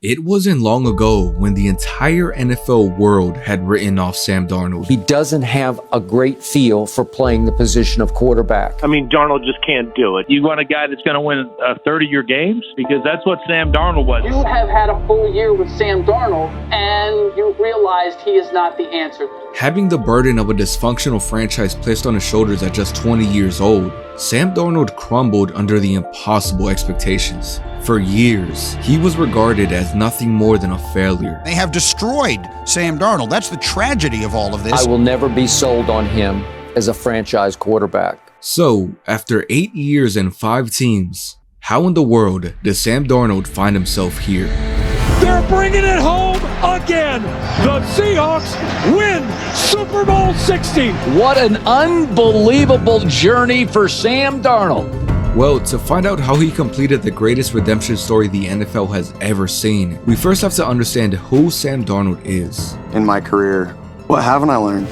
It wasn't long ago when the entire NFL world had written off Sam Darnold. He doesn't have a great feel for playing the position of quarterback. I mean, Darnold just can't do it. You want a guy that's going to win 30-year games? Because that's what Sam Darnold was. You have had a full year with Sam Darnold, and you realized he is not the answer. Having the burden of a dysfunctional franchise placed on his shoulders at just 20 years old, Sam Darnold crumbled under the impossible expectations. For years, he was regarded as nothing more than a failure. They have destroyed Sam Darnold. That's the tragedy of all of this. I will never be sold on him as a franchise quarterback. So, after 8 years and 5 teams, how in the world does Sam Darnold find himself here? They're bringing it home again. The Seahawks win Super Bowl 60. What an unbelievable journey for Sam Darnold. Well, to find out how he completed the greatest redemption story the NFL has ever seen, we first have to understand who Sam Darnold is. In my career, what haven't I learned?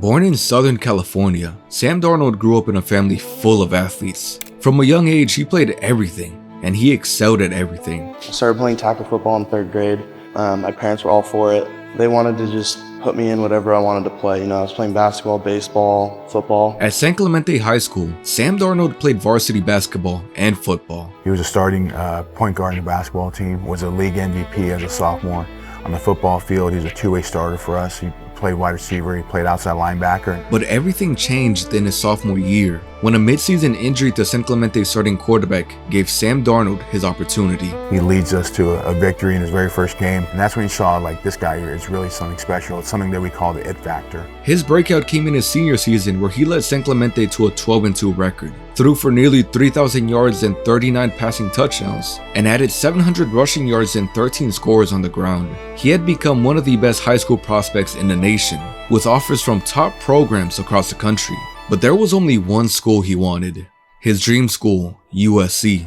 Born in Southern California, Sam Darnold grew up in a family full of athletes. From a young age, he played everything, and he excelled at everything. I started playing tackle football in 3rd grade. My parents were all for it. They wanted to just put me in whatever I wanted to play. I was playing basketball, baseball, football. At San Clemente High School, Sam Darnold played varsity basketball and football. He was a starting point guard in the basketball team, was a league MVP as a sophomore. On the football field, he was a two-way starter for us. He played wide receiver, he played outside linebacker. But everything changed in his sophomore year when a midseason injury to San Clemente starting quarterback gave Sam Darnold his opportunity. He leads us to a victory in his very first game, and that's when you saw, like, this guy here is really something special. It's something that we call the it factor. His breakout came in his senior season where he led San Clemente to a 12-2 record, threw for nearly 3,000 yards and 39 passing touchdowns, and added 700 rushing yards and 13 scores on the ground. He had become one of the best high school prospects in the nation, with offers from top programs across the country. But there was only one school he wanted, his dream school, USC.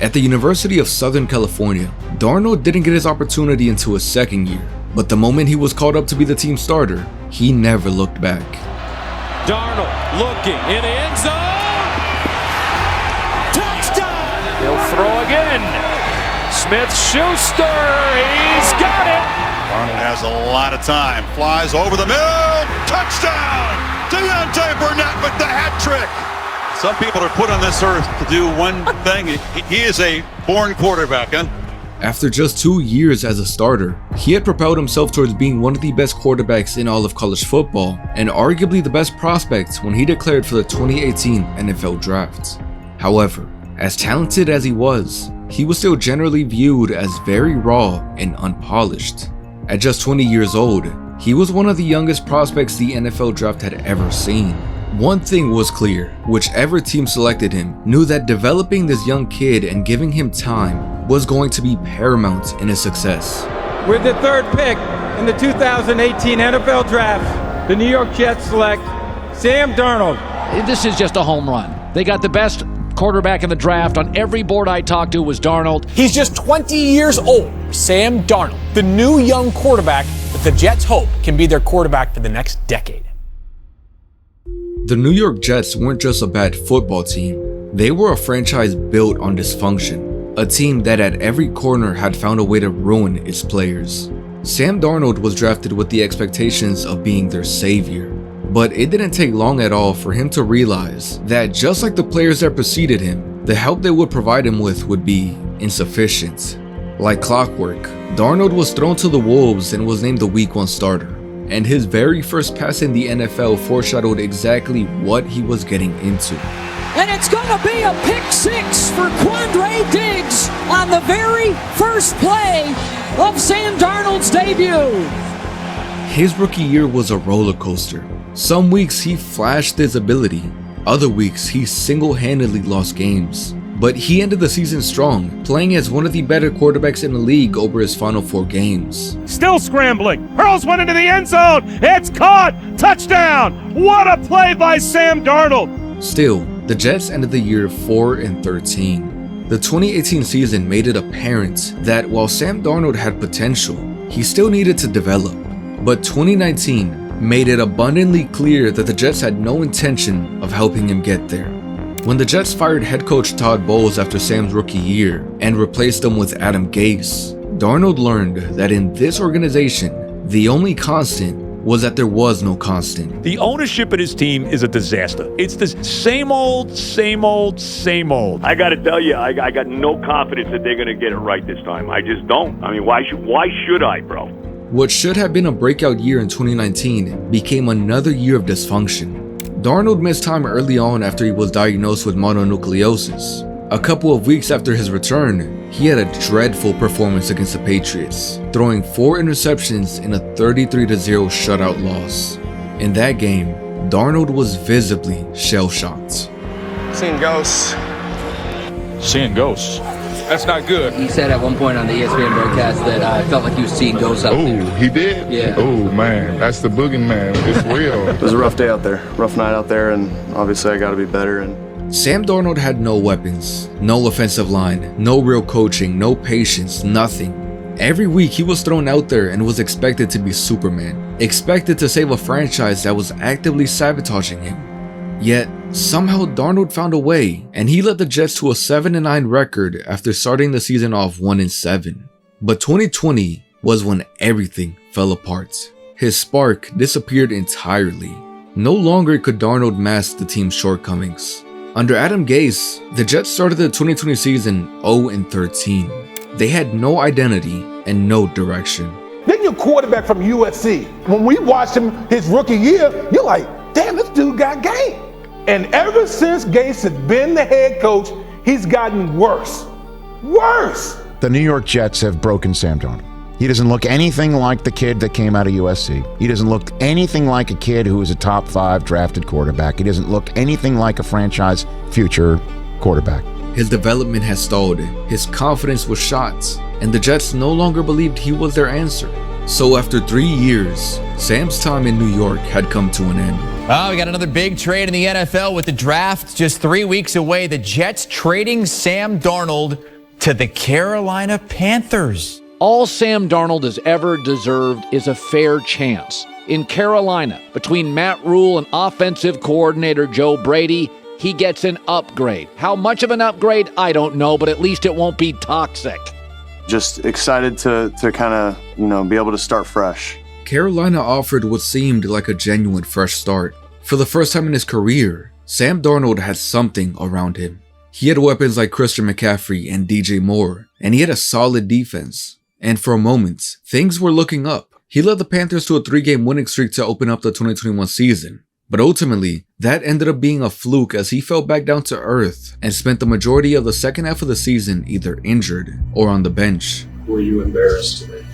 At the University of Southern California, Darnold didn't get his opportunity until his second year, but the moment he was called up to be the team starter, he never looked back. Darnold looking in the end zone. Touchdown! He'll throw again. Smith-Schuster, he's got it. Darnold has a lot of time, flies over the middle, touchdown! Deontay Burnett with the hat trick. Some people are put on this earth to do one thing. He is a born quarterback, huh? After just 2 years as a starter, he had propelled himself towards being one of the best quarterbacks in all of college football, and arguably the best prospect when he declared for the 2018 NFL Draft. However, as talented as he was still generally viewed as very raw and unpolished. At just 20 years old, he was one of the youngest prospects the NFL Draft had ever seen. One thing was clear, whichever team selected him knew that developing this young kid and giving him time was going to be paramount in his success. With the 3rd pick in the 2018 NFL Draft, the New York Jets select Sam Darnold. This is just a home run. They got the best quarterback in the draft. On every board I talked to was Darnold. He's just 20 years old. Sam Darnold, the new young quarterback that the Jets hope can be their quarterback for the next decade. The New York Jets weren't just a bad football team. They were a franchise built on dysfunction. A team that at every corner had found a way to ruin its players. Sam Darnold was drafted with the expectations of being their savior. But it didn't take long at all for him to realize that just like the players that preceded him, the help they would provide him with would be insufficient. Like clockwork, Darnold was thrown to the wolves and was named the Week 1 starter. And his very first pass in the NFL foreshadowed exactly what he was getting into. And it's going to be a pick 6 for Quandre Diggs on the very first play of Sam Darnold's debut. His rookie year was a roller coaster. Some weeks he flashed his ability, other weeks he single-handedly lost games. But he ended the season strong, playing as one of the better quarterbacks in the league over his final 4 games. Still scrambling, hurls one into the end zone, it's caught, touchdown! What a play by Sam Darnold! Still, the Jets ended the year 4-13. The 2018 season made it apparent that while Sam Darnold had potential, he still needed to develop. But 2019 made it abundantly clear that the Jets had no intention of helping him get there. When the Jets fired head coach Todd Bowles after Sam's rookie year and replaced him with Adam Gase, Darnold learned that in this organization, the only constant was that there was no constant. The ownership of his team is a disaster. It's the same old, same old, same old. I got to tell you, I got no confidence that they're going to get it right this time. I just don't. I mean, why should I, bro? What should have been a breakout year in 2019 became another year of dysfunction. Darnold missed time early on after he was diagnosed with mononucleosis. A couple of weeks after his return, he had a dreadful performance against the Patriots, throwing 4 interceptions in a 33-0 shutout loss. In that game, Darnold was visibly shell-shocked. Seeing ghosts. Seeing ghosts. That's not good. He said at one point on the ESPN broadcast that I felt like he was seeing ghosts out there. Oh, he did? Yeah. Oh, man, that's the boogeyman. It's real. It was a rough day out there, rough night out there, and obviously I got to be better. And Sam Darnold had no weapons, no offensive line, no real coaching, no patience, nothing. Every week he was thrown out there and was expected to be Superman, expected to save a franchise that was actively sabotaging him. Yet, somehow Darnold found a way, and he led the Jets to a 7-9 record after starting the season off 1-7. But 2020 was when everything fell apart. His spark disappeared entirely. No longer could Darnold mask the team's shortcomings. Under Adam Gase, the Jets started the 2020 season 0-13. They had no identity and no direction. Then your quarterback from USC, when we watched him his rookie year, you're like, damn, this dude got game. And ever since Gase has been the head coach, he's gotten worse. Worse! The New York Jets have broken Sam Darnold. He doesn't look anything like the kid that came out of USC. He doesn't look anything like a kid who is a top 5 drafted quarterback. He doesn't look anything like a franchise future quarterback. His development has stalled, his confidence was shot, and the Jets no longer believed he was their answer. So after 3 years, Sam's time in New York had come to an end. Oh, we got another big trade in the NFL with the draft just 3 weeks away. The Jets trading Sam Darnold to the Carolina Panthers. All Sam Darnold has ever deserved is a fair chance. In Carolina, between Matt Rule and offensive coordinator Joe Brady, he gets an upgrade. How much of an upgrade? I don't know, but at least it won't be toxic. Just excited to kind of, be able to start fresh. Carolina offered what seemed like a genuine fresh start. For the first time in his career, Sam Darnold had something around him. He had weapons like Christian McCaffrey and DJ Moore, and he had a solid defense. And for a moment, things were looking up. He led the Panthers to a 3-game winning streak to open up the 2021 season. But ultimately, that ended up being a fluke as he fell back down to earth and spent the majority of the second half of the season either injured or on the bench. Were you embarrassed today?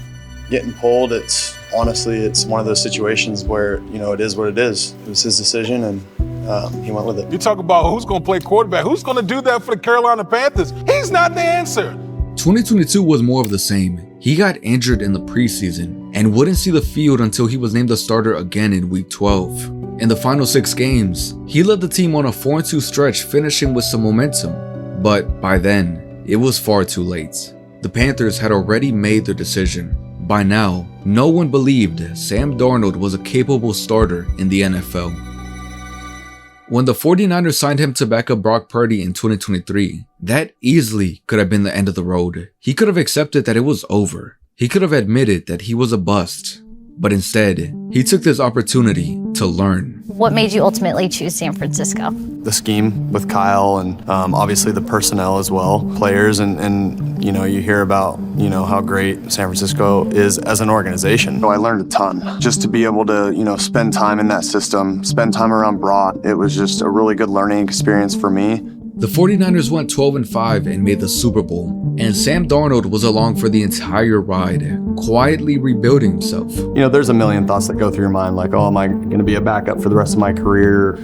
Getting pulled, it's one of those situations where, it is what it is. It was his decision and he went with it. You talk about who's going to play quarterback. Who's going to do that for the Carolina Panthers? He's not the answer. 2022 was more of the same. He got injured in the preseason and wouldn't see the field until he was named the starter again in week 12. In the final 6 games, he led the team on a 4-2 stretch, finishing with some momentum. But by then, it was far too late. The Panthers had already made their decision. By now, no one believed Sam Darnold was a capable starter in the NFL. When the 49ers signed him to back up Brock Purdy in 2023, that easily could have been the end of the road. He could have accepted that it was over. He could have admitted that he was a bust. But instead, he took this opportunity to learn. What made you ultimately choose San Francisco? The scheme with Kyle and obviously the personnel as well, players, and you hear about, how great San Francisco is as an organization. So I learned a ton just to be able to, spend time in that system, spend time around Brock. It was just a really good learning experience for me. The 49ers went 12-5 and made the Super Bowl, and Sam Darnold was along for the entire ride, quietly rebuilding himself. There's a million thoughts that go through your mind, like, oh, am I going to be a backup for the rest of my career?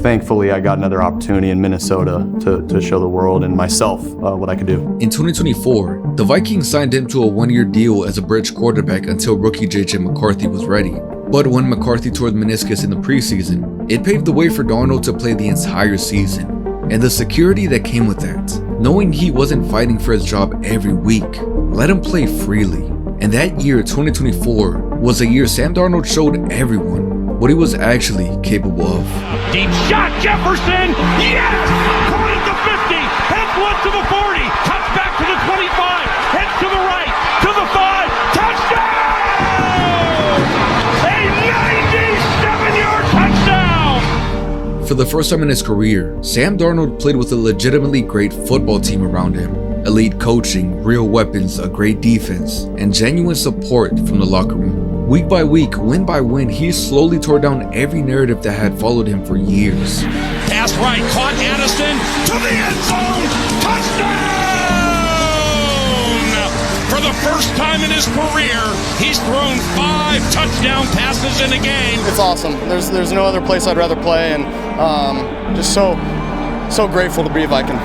Thankfully, I got another opportunity in Minnesota to show the world and myself what I could do. In 2024, the Vikings signed him to a 1-year deal as a bridge quarterback until rookie J.J. McCarthy was ready. But when McCarthy tore the meniscus in the preseason, it paved the way for Darnold to play the entire season. And the security that came with that, knowing he wasn't fighting for his job every week, let him play freely. And that year, 2024, was a year Sam Darnold showed everyone what he was actually capable of. Deep shot, Jefferson! Yes! Caught at the 50, heads one to the 40, cuts back to the 25, heads to the right, to the 5, touchdown! A 97-yard touchdown! For the first time in his career, Sam Darnold played with a legitimately great football team around him. Elite coaching, real weapons, a great defense, and genuine support from the locker room. Week by week, win by win, he slowly tore down every narrative that had followed him for years. Pass right, caught Addison to the end zone, touchdown! For the first time in his career, he's thrown 5 touchdown passes in a game. It's awesome. There's no other place I'd rather play, and just so grateful to be a Viking.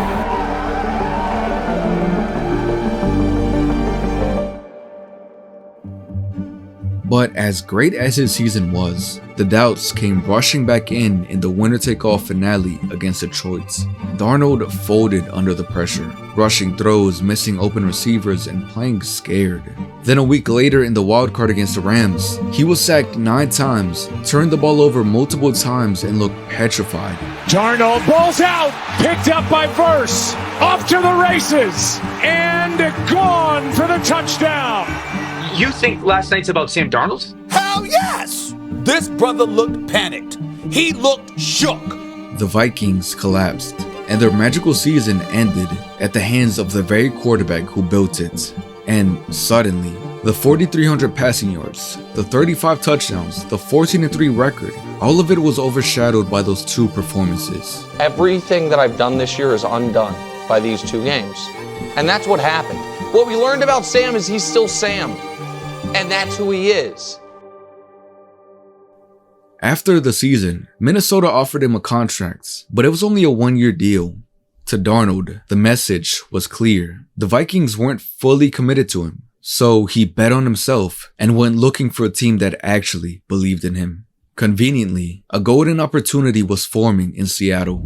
But as great as his season was, the doubts came rushing back in the winner-take-all finale against Detroit. Darnold folded under the pressure, rushing throws, missing open receivers, and playing scared. Then a week later in the wild card against the Rams, he was sacked 9 times, turned the ball over multiple times, and looked petrified. Darnold balls out, picked up by Verse, off to the races, and gone for the touchdown. You think last night's about Sam Darnold? Hell yes! This brother looked panicked. He looked shook. The Vikings collapsed, and their magical season ended at the hands of the very quarterback who built it. And suddenly, the 4,300 passing yards, the 35 touchdowns, the 14-3 record, all of it was overshadowed by those 2 performances. Everything that I've done this year is undone by these 2 games. And that's what happened. What we learned about Sam is he's still Sam. And that's who he is. After the season, Minnesota offered him a contract, but it was only a 1-year deal. To Darnold, the message was clear. The Vikings weren't fully committed to him, so he bet on himself and went looking for a team that actually believed in him. Conveniently, a golden opportunity was forming in Seattle.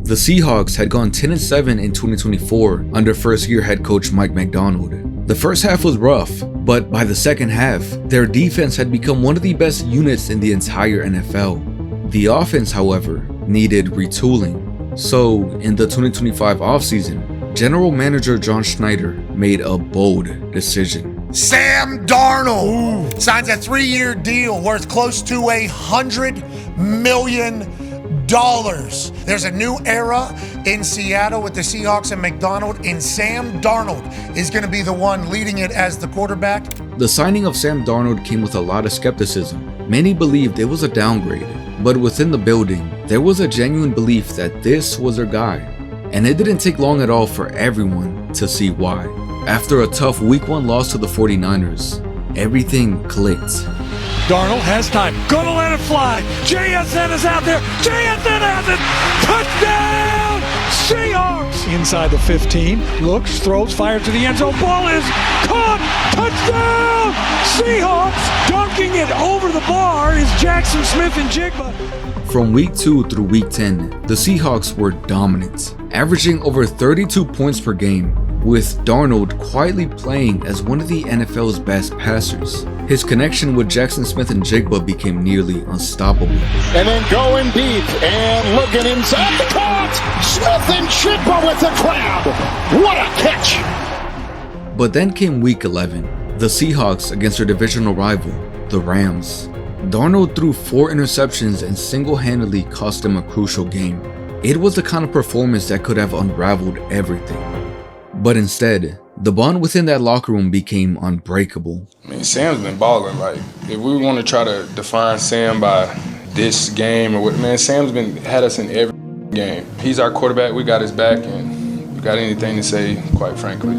The Seahawks had gone 10-7 in 2024 under first-year head coach Mike Macdonald. The first half was rough, but by the second half, their defense had become one of the best units in the entire NFL. The offense, however, needed retooling. So, in the 2025 offseason, General Manager John Schneider made a bold decision. Sam Darnold signs a 3-year deal worth close to $100 million. There's a new era in Seattle with the Seahawks and McDonald, and Sam Darnold is going to be the one leading it as the quarterback. The signing of Sam Darnold came with a lot of skepticism. Many believed it was a downgrade, but within the building, there was a genuine belief that this was their guy. And it didn't take long at all for everyone to see why. After a tough Week 1 loss to the 49ers, everything clicked. Darnold has time. Gonna let it fly. JSN is out there. JSN has it. Touchdown! Seahawks! Inside the 15. Looks, throws, fires to the end zone. Ball is caught. Touchdown! Seahawks! Dunking it over the bar is Jackson Smith and Jigba. From Week 2 through Week 10, the Seahawks were dominant, averaging over 32 points per game, with Darnold quietly playing as one of the NFL's best passers. His connection with Jackson Smith and Jigba became nearly unstoppable. And then going deep and looking inside the caught. Smith and Jigba with the crowd. What a catch! But then came Week 11, the Seahawks against their divisional rival, the Rams. Darnold threw 4 interceptions and single-handedly cost them a crucial game. It was the kind of performance that could have unraveled everything. But instead, the bond within that locker room became unbreakable. I mean, Sam's been balling. Like, if we want to try to define Sam by this game or what, man, Sam's had us in every game. He's our quarterback. We got his back, and we got anything to say, quite frankly.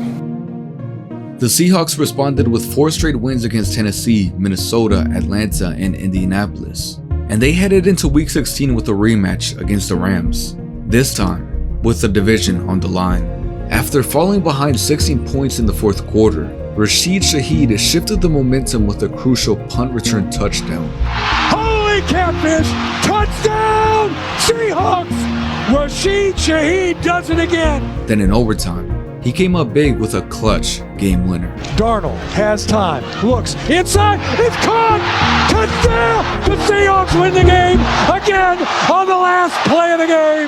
The Seahawks responded with 4 straight wins against Tennessee, Minnesota, Atlanta, and Indianapolis. And they headed into Week 16 with a rematch against the Rams, this time with the division on the line. After falling behind 16 points in the fourth quarter, Rashid Shaheed shifted the momentum with a crucial punt return touchdown. Holy catfish! Touchdown! Seahawks! Rashid Shaheed does it again! Then in overtime, he came up big with a clutch game winner. Darnold has time, looks inside, it's caught! Touchdown! The Seahawks win the game again on the last play of the game!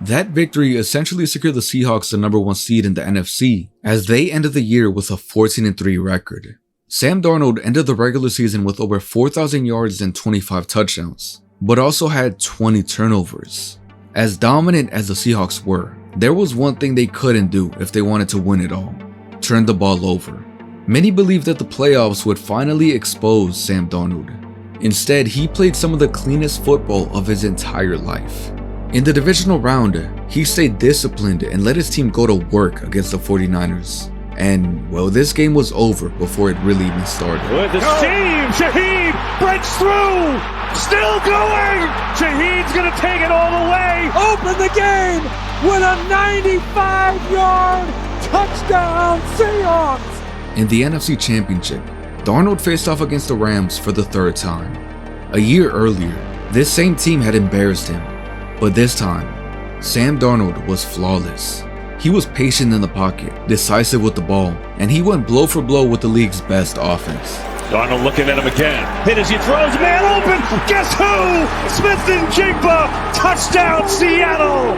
That victory essentially secured the Seahawks the #1 seed in the NFC, as they ended the year with a 14-3 record. Sam Darnold ended the regular season with over 4,000 yards and 25 touchdowns, but also had 20 turnovers. As dominant as the Seahawks were, there was one thing they couldn't do if they wanted to win it all: turn the ball over. Many believed that the playoffs would finally expose Sam Darnold. Instead, he played some of the cleanest football of his entire life. In the divisional round, he stayed disciplined and let his team go to work against the 49ers. And, well, this game was over before it really even started. With the seam, Shaheed breaks through, still going! Shaheed's gonna take it all the way! Open the game with a 95-yard touchdown Seahawks! In the NFC Championship, Darnold faced off against the Rams for the 3rd time. A year earlier, this same team had embarrassed him, but this time, Sam Darnold was flawless. He was patient in the pocket, decisive with the ball, and he went blow for blow with the league's best offense. Darnold looking at him again. Hit as he throws, man open! Guess who? Smith-Njigba! Touchdown, Seattle!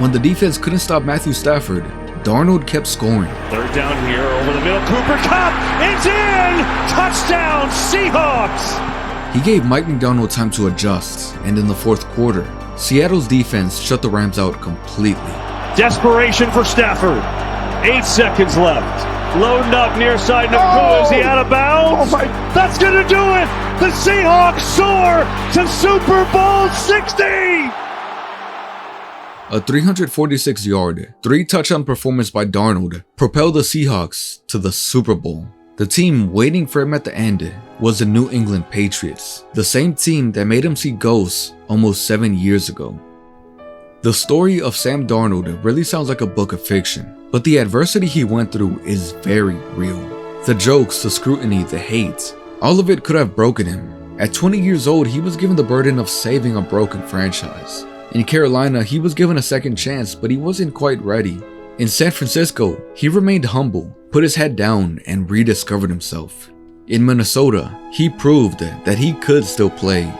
When the defense couldn't stop Matthew Stafford, Darnold kept scoring. 3rd down here, over the middle, Cooper Kupp! It's in! Touchdown, Seahawks! He gave Mike McDonald time to adjust, and in the 4th quarter, Seattle's defense shut the Rams out completely. Desperation for Stafford. 8 seconds left. Loading up near side Nakua. Is he out of bounds? That's going to do it. The Seahawks soar to Super Bowl 60. A 346-yard, 3-touchdown performance by Darnold propelled the Seahawks to the Super Bowl. The team waiting for him at the end was the New England Patriots, the same team that made him see ghosts almost 7 years ago. The story of Sam Darnold really sounds like a book of fiction, but the adversity he went through is very real. The jokes, the scrutiny, the hate, all of it could have broken him. At 20 years old, he was given the burden of saving a broken franchise. In Carolina, he was given a second chance, but he wasn't quite ready. In San Francisco, he remained humble, put his head down, and rediscovered himself. In Minnesota, he proved that he could still play.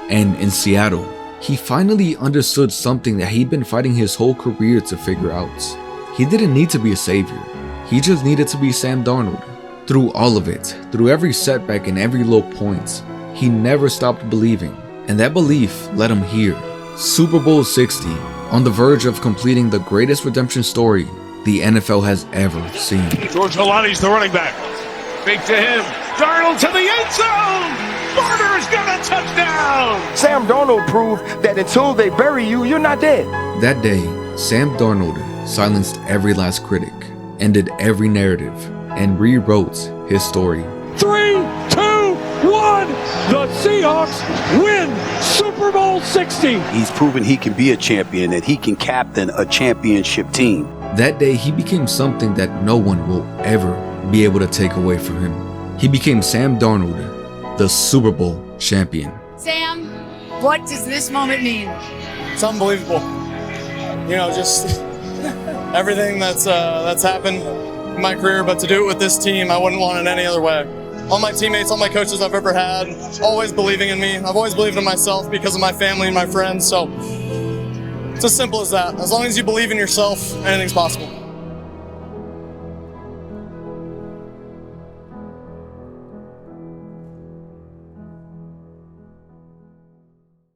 And in Seattle, he finally understood something that he'd been fighting his whole career to figure out. He didn't need to be a savior. He just needed to be Sam Darnold. Through all of it, through every setback and every low point, he never stopped believing. And that belief led him here. Super Bowl 60, on the verge of completing the greatest redemption story the NFL has ever seen. George Holani's the running back. Big to him. Darnold to the end zone. Barner's got a touchdown. Sam Darnold proved that until they bury you, you're not dead. That day, Sam Darnold silenced every last critic, ended every narrative, and rewrote his story. 3, 2, 1. The Seahawks win Super Bowl 60. He's proven he can be a champion, that he can captain a championship team. That day, he became something that no one will ever be able to take away from him. He became Sam Darnold, the Super Bowl champion. Sam, what does this moment mean? It's unbelievable. You know, just everything that's happened in my career, but to do it with this team, I wouldn't want it any other way. All my teammates, all my coaches I've ever had, always believing in me. I've always believed in myself because of my family and my friends, so it's as simple as that. As long as you believe in yourself, anything's possible.